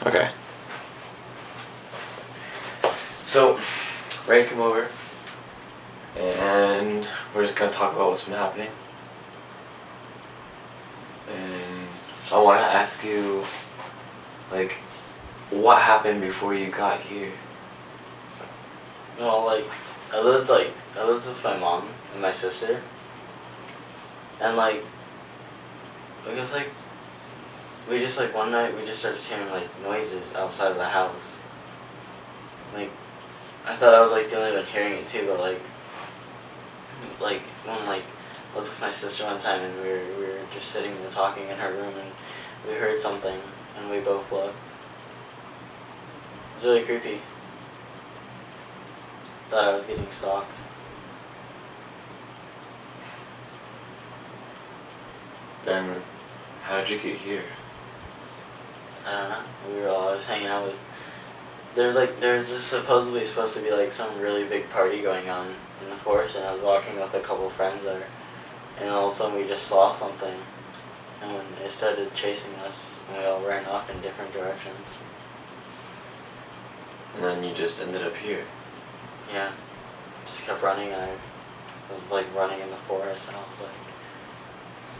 Okay. So, Ray came over, and we're just gonna talk about what's been happening. And I want to ask you, like, what happened before you got here? Well, I lived with my mom and my sister, and I guess we just one night we just started hearing noises outside of the house. I thought I was the only one hearing it too, but when I was with my sister one time and we were just sitting there talking in her room and we heard something and we both looked. It was really creepy. Thought I was getting stalked. Then, how did you get here? I don't know. We were always hanging out with. There's supposedly supposed to be some really big party going on in the forest, and I was walking with a couple friends there, and all of a sudden we just saw something, and when it started chasing us, and we all ran off in different directions. And then you just ended up here. Yeah, just kept running, and I was running in the forest, and I was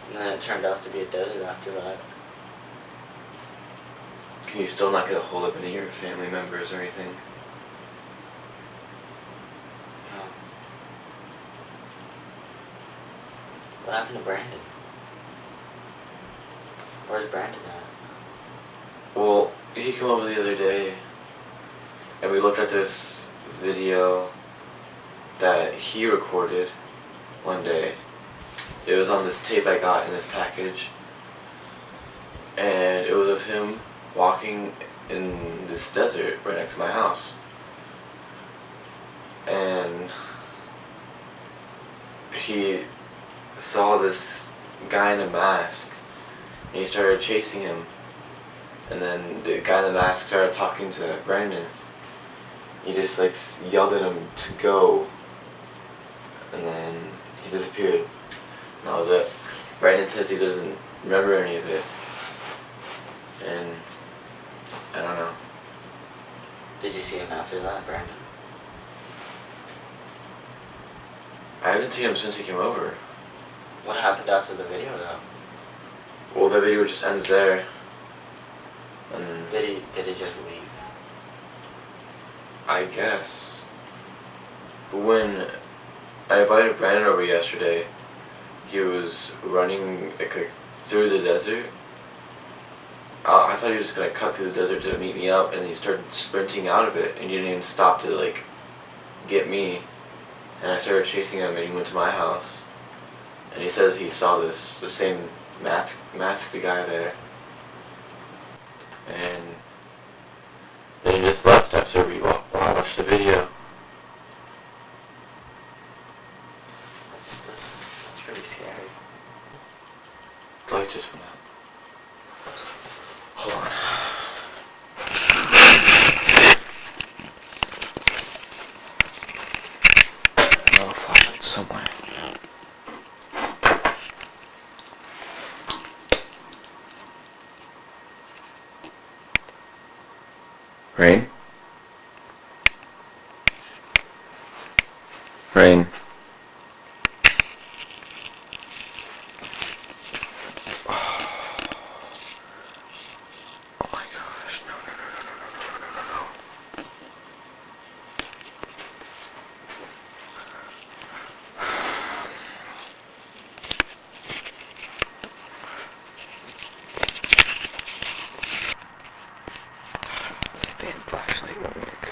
and then it turned out to be a desert after that. Can you still not get a hold of any of your family members or anything? No. What happened to Brandon? Where's Brandon at? Well, he came over the other day, and we looked at this video that he recorded one day. It was on this tape I got in this package, and it was of him walking in this desert right next to my house. And he saw this guy in a mask, and he started chasing him. And then the guy in the mask started talking to Brandon. He just yelled at him to go, and then he disappeared. And that was it. Brandon says he doesn't remember any of it, and I don't know. Did you see him after that, Brandon? I haven't seen him since he came over. What happened after the video, though? Well, the video just ends there. And Did he just leave? I guess. But when I invited Brandon over yesterday, he was running through the desert. I thought he was just gonna cut through the desert to meet me up, and he started sprinting out of it, and he didn't even stop to get me. And I started chasing him, and he went to my house. And he says he saw the same masked guy there. And then he just left after I watched the video. That's pretty scary. The light just went out. Hold on. No flashlight somewhere. Rain? Rain. Damn flashlight won't work.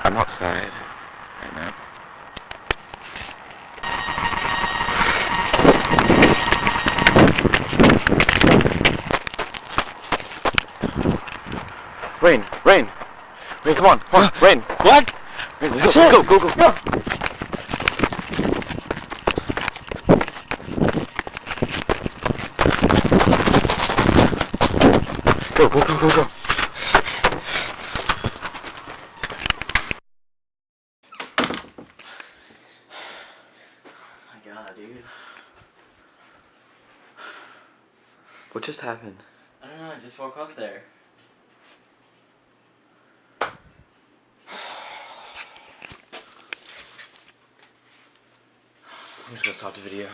I'm outside right now. Rain, come on, Rain. What? Rain, let's go. Go. Go. dude. What just happened? I don't know, I just woke up there. I'm just gonna stop the video.